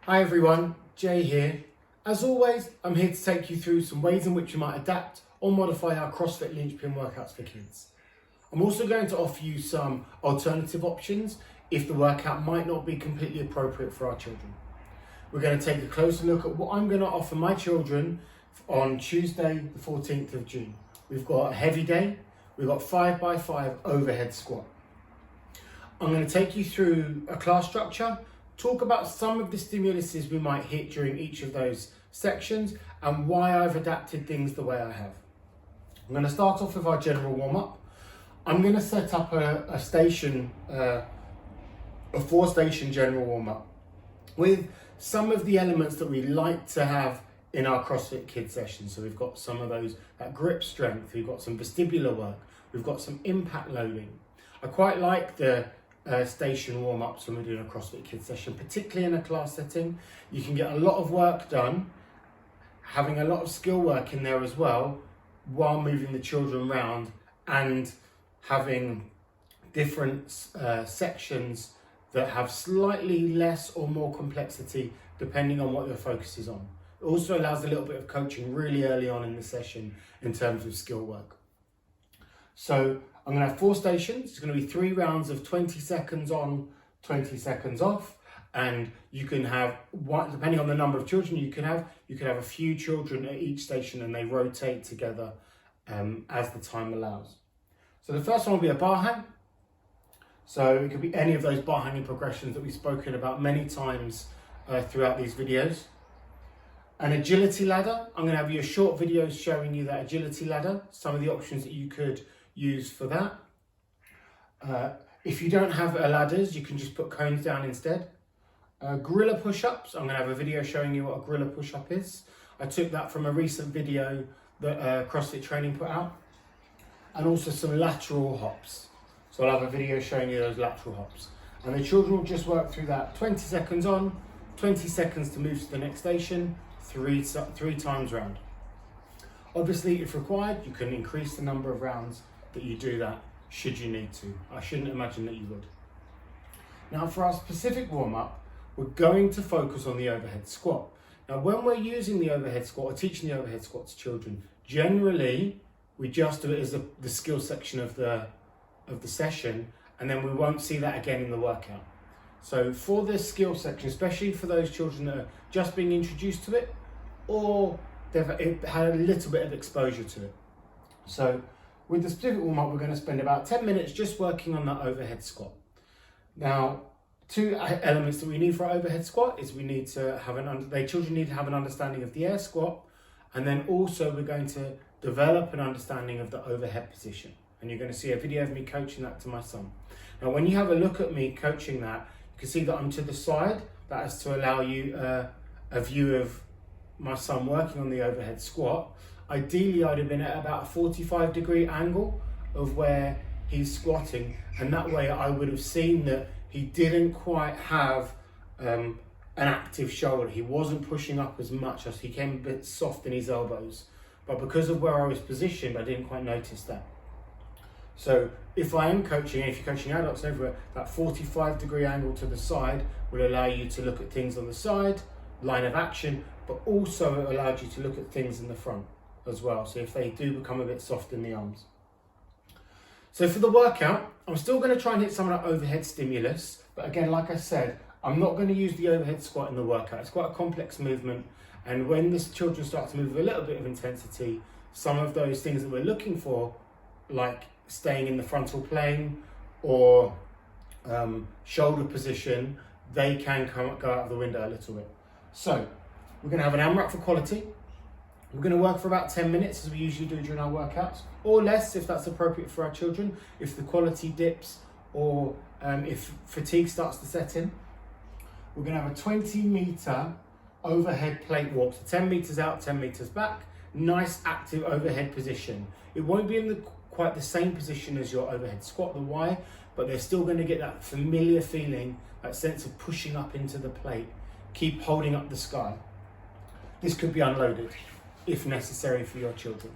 Hi everyone, Jay here. As always, I'm here to take you through some ways in which you might adapt or modify our CrossFit linchpin workouts for kids. I'm also going to offer you some alternative options if the workout might not be completely appropriate for our children. We're going to take a closer look at what I'm going to offer my children on Tuesday, the 14th of June. We've got a heavy day, we've got 5x5 overhead squat. I'm going to take you through a class structure, talk about some of the stimuluses we might hit during each of those sections and why I've adapted things the way I have. I'm going to start off with our general warm-up. I'm going to set up a 4-station general warm-up with some of the elements that we like to have in our CrossFit Kids session. So we've got some of those, that grip strength, we've got some vestibular work, we've got some impact loading. I quite like the station warm-ups when we're doing a CrossFit Kids session, particularly in a class setting. You can get a lot of work done, having a lot of skill work in there as well, while moving the children around and having different sections that have slightly less or more complexity depending on what your focus is on. It also allows a little bit of coaching really early on in the session in terms of skill work. So I'm going to have 4 stations. It's going to be 3 rounds of 20 seconds on, 20 seconds off. And you can have, depending on the number of children you can have a few children at each station and they rotate together as the time allows. So the first one will be a bar hang. So it could be any of those bar hanging progressions that we've spoken about many times throughout these videos. An agility ladder. I'm going to have you a short video showing you that agility ladder, some of the options that you could use for that. If you don't have ladders, you can just put cones down instead. Gorilla push-ups. I'm going to have a video showing you what a gorilla push-up is. I took that from a recent video that CrossFit Training put out. And also some lateral hops. So I'll have a video showing you those lateral hops. And the children will just work through that 20 seconds on, 20 seconds to move to the next station, three times round. Obviously, if required, you can increase the number of rounds that you do that should you need to. I shouldn't imagine that you would. Now for our specific warm-up, we're going to focus on the overhead squat. Now when we're using the overhead squat or teaching the overhead squat to children, generally we just do it as the skill section of the session, and then we won't see that again in the workout. So for this skill section, especially for those children that are just being introduced to it or they've had a little bit of exposure to it. So with the specific warm-up, we're going to spend about 10 minutes just working on that overhead squat. Now, 2 elements that we need for our overhead squat is we need to have children need to have an understanding of the air squat, and then also we're going to develop an understanding of the overhead position. And you're going to see a video of me coaching that to my son. Now, when you have a look at me coaching that, you can see that I'm to the side. That is to allow you a view of my son working on the overhead squat. Ideally, I'd have been at about a 45-degree angle of where he's squatting, and that way I would have seen that he didn't quite have an active shoulder. He wasn't pushing up as much, as he came a bit soft in his elbows. But because of where I was positioned, I didn't quite notice that. So if I am coaching, and if you're coaching adults everywhere, that 45-degree angle to the side will allow you to look at things on the side, line of action, but also it allows you to look at things in the front as well. So if they do become a bit soft in the arms. So for the workout, I'm still going to try and hit some of that overhead stimulus. But again, like I said, I'm not going to use the overhead squat in the workout. It's quite a complex movement. And when the children start to move with a little bit of intensity, some of those things that we're looking for, like staying in the frontal plane or shoulder position, they can go out of the window a little bit. So we're going to have an AMRAP for quality. We're going to work for about 10 minutes as we usually do during our workouts, or less if that's appropriate for our children, if the quality dips or if fatigue starts to set in. We're going to have a 20-meter overhead plate walk, so 10 meters out, 10 meters back, nice active overhead position. It won't be in quite the same position as your overhead squat, the Y, but they're still going to get that familiar feeling, that sense of pushing up into the plate. Keep holding up the sky. This could be unloaded if necessary for your children.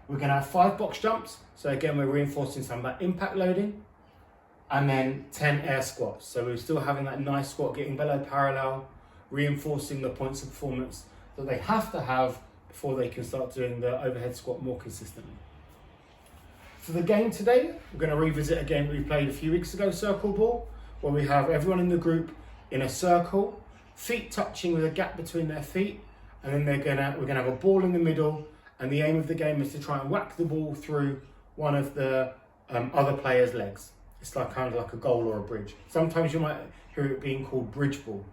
We're going to have 5 box jumps. So again, we're reinforcing some of that impact loading. And then 10 air squats. So we're still having that nice squat, getting below parallel, reinforcing the points of performance that they have to have before they can start doing the overhead squat more consistently. For the game today, we're going to revisit a game we played a few weeks ago, circle ball, where we have everyone in the group in a circle, feet touching with a gap between their feet, and then we're going to have a ball in the middle, and the aim of the game is to try and whack the ball through one of the other player's legs. It's like kind of like a goal or a bridge. Sometimes you might hear it being called bridge ball.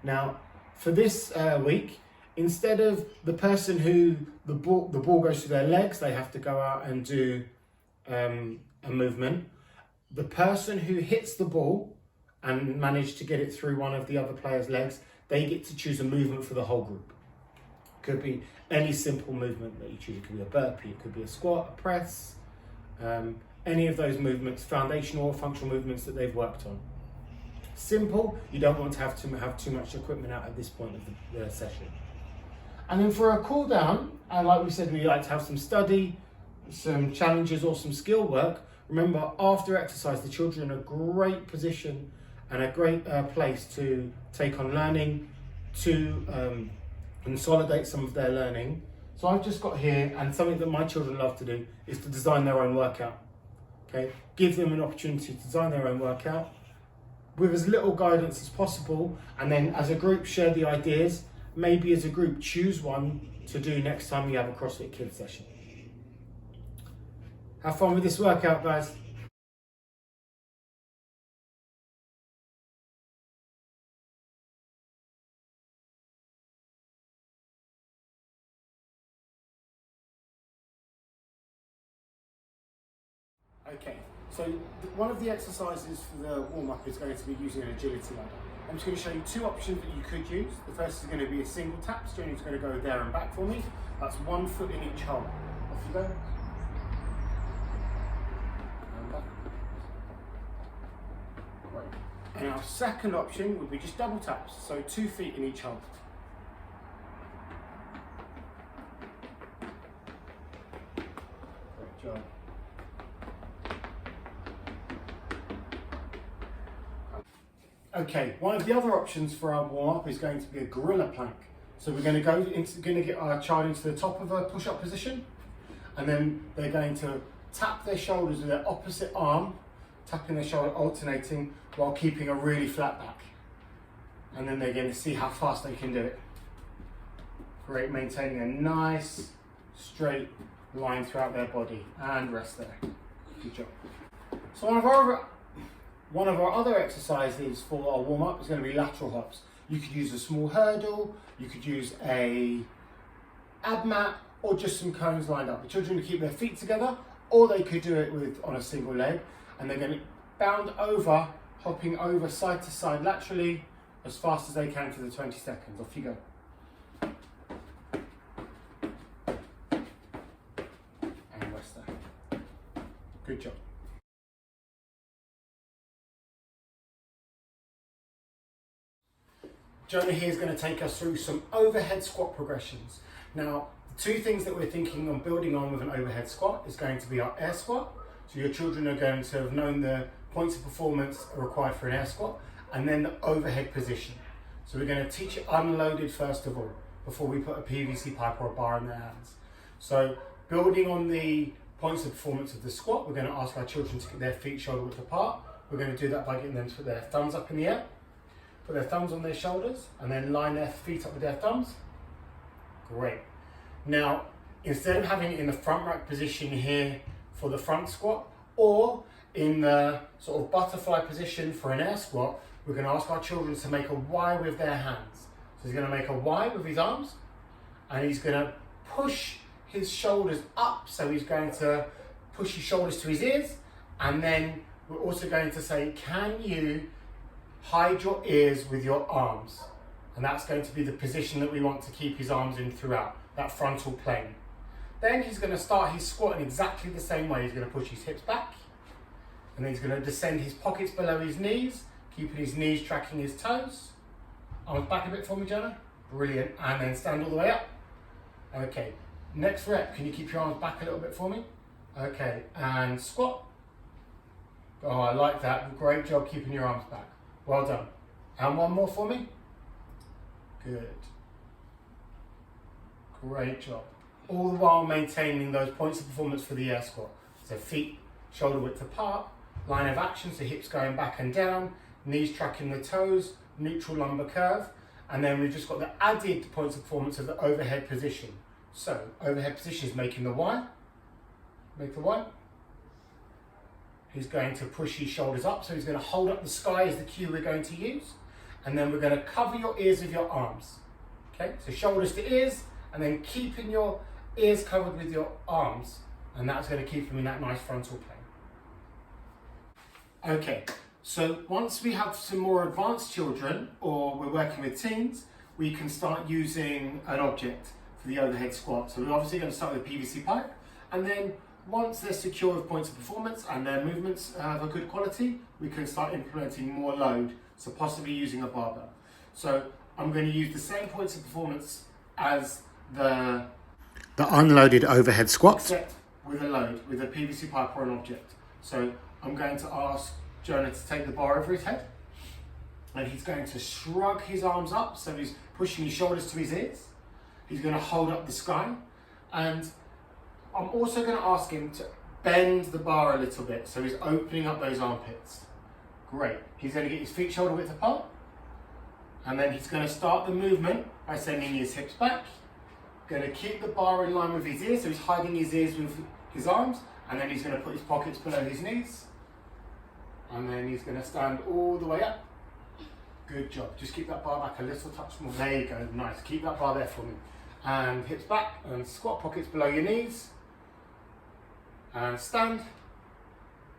Now, for this week, instead of the person who the ball goes through their legs, they have to go out and do a movement. The person who hits the ball and manage to get it through one of the other player's legs, they get to choose a movement for the whole group. Could be any simple movement that you choose. It could be a burpee, it could be a squat, a press, any of those movements, foundational or functional movements that they've worked on. Simple, you don't want to have too much equipment out at this point of the session. And then for a cool down, and like we said, we like to have some study, some challenges or some skill work. Remember, after exercise, the children are in a great position and a great place to take on learning, to consolidate some of their learning. So I've just got here, and something that my children love to do is to design their own workout. Okay, give them an opportunity to design their own workout with as little guidance as possible, and then as a group share the ideas. Maybe as a group choose one to do next time you have a CrossFit Kids session. Have fun with this workout, guys. Okay, so one of the exercises for the warm-up is going to be using an agility ladder. I'm just going to show you two options that you could use. The first is going to be a single tap, so you're going to go there and back for me. That's 1 foot in each hole. Off you go. And back. Great. And our second option would be just double taps, so 2 feet in each hole. Great job. Okay, one of the other options for our warm-up is going to be a gorilla plank. So we're going to get our child into the top of a push-up position, and then they're going to tap their shoulders with their opposite arm, tapping their shoulder, alternating while keeping a really flat back. And then they're going to see how fast they can do it. Great, maintaining a nice straight line throughout their body, and rest there. Good job. So one of our other exercises for our warm-up is going to be lateral hops. You could use a small hurdle, you could use a ab mat, or just some cones lined up. The children will keep their feet together, or they could do it on a single leg, and they're going to bound over, hopping over side to side laterally as fast as they can for the 20 seconds. Off you go. And rest there. Good job. Jonah here is going to take us through some overhead squat progressions. Now, the two things that we're thinking on building on with an overhead squat is going to be our air squat. So your children are going to have known the points of performance required for an air squat, and then the overhead position. So we're going to teach it unloaded first of all, before we put a PVC pipe or a bar in their hands. So building on the points of performance of the squat, we're going to ask our children to get their feet shoulder width apart. We're going to do that by getting them to put their thumbs up in the air. Put their thumbs on their shoulders and then line their feet up with their thumbs. Great. Now, instead of having it in the front rack position here for the front squat, or in the sort of butterfly position for an air squat, we're going to ask our children to make a Y with their hands. So he's going to make a Y with his arms, and he's going to push his shoulders up. So he's going to push his shoulders to his ears, and then we're also going to say, can you hide your ears with your arms? And that's going to be the position that we want to keep his arms in throughout, that frontal plane. Then he's going to start his squat in exactly the same way. He's going to push his hips back, and then he's going to descend his pockets below his knees, keeping his knees tracking his toes. Arms back a bit for me, Jonah. Brilliant. And then stand all the way up. Okay, next rep, can you keep your arms back a little bit for me? Okay, and squat. Oh, I like that. Great job keeping your arms back. Well done. And one more for me. Good. Great job. All the while maintaining those points of performance for the air squat. So feet shoulder width apart, line of action, so hips going back and down, knees tracking the toes, neutral lumbar curve, and then we've just got the added points of performance of the overhead position. So overhead position is making the Y, make the Y. He's going to push his shoulders up, so he's going to hold up the sky as the cue we're going to use, and then we're going to cover your ears with your arms. Okay, so shoulders to ears, and then keeping your ears covered with your arms, and that's going to keep them in that nice frontal plane. Okay, so once we have some more advanced children, or we're working with teens, we can start using an object for the overhead squat. So we're obviously going to start with a PVC pipe, and then once they're secure with points of performance and their movements have a good quality, we can start implementing more load, so possibly using a barbell. So I'm going to use the same points of performance as the unloaded overhead squat, except with a load, with a PVC pipe or an object. So I'm going to ask Jonah to take the bar over his head, and he's going to shrug his arms up, so he's pushing his shoulders to his ears. He's going to hold up the sky, and I'm also going to ask him to bend the bar a little bit, so he's opening up those armpits. Great. He's going to get his feet shoulder width apart, and then he's going to start the movement by sending his hips back. Going to keep the bar in line with his ears, so he's hiding his ears with his arms, and then he's going to put his pockets below his knees, and then he's going to stand all the way up. Good job. Just keep that bar back a little touch more. There you go. Nice. Keep that bar there for me. And hips back, and squat, pockets below your knees, and stand.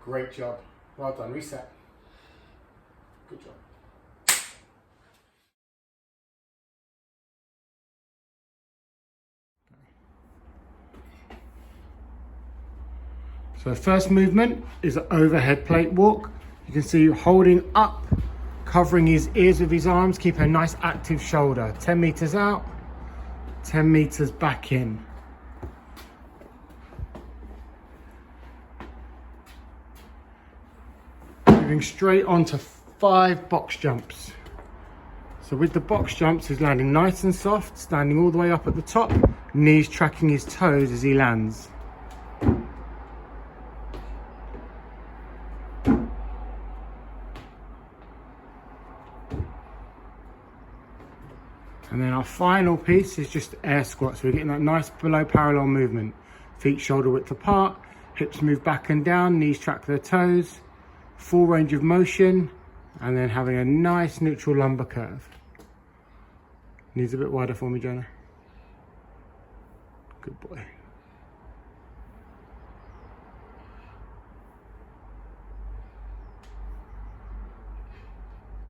Great job. Well done. Reset. Good job. So the first movement is an overhead plate walk. You can see holding up, covering his ears with his arms, keep a nice active shoulder. 10 meters out, 10 meters back in. Moving straight onto 5 box jumps. So with the box jumps, he's landing nice and soft, standing all the way up at the top, knees tracking his toes as he lands. And then our final piece is just air squats. So we're getting that nice below parallel movement. Feet shoulder width apart, hips move back and down, knees track their toes, full range of motion, and then having a nice neutral lumbar curve. Knees a bit wider for me, Jonah. Good boy.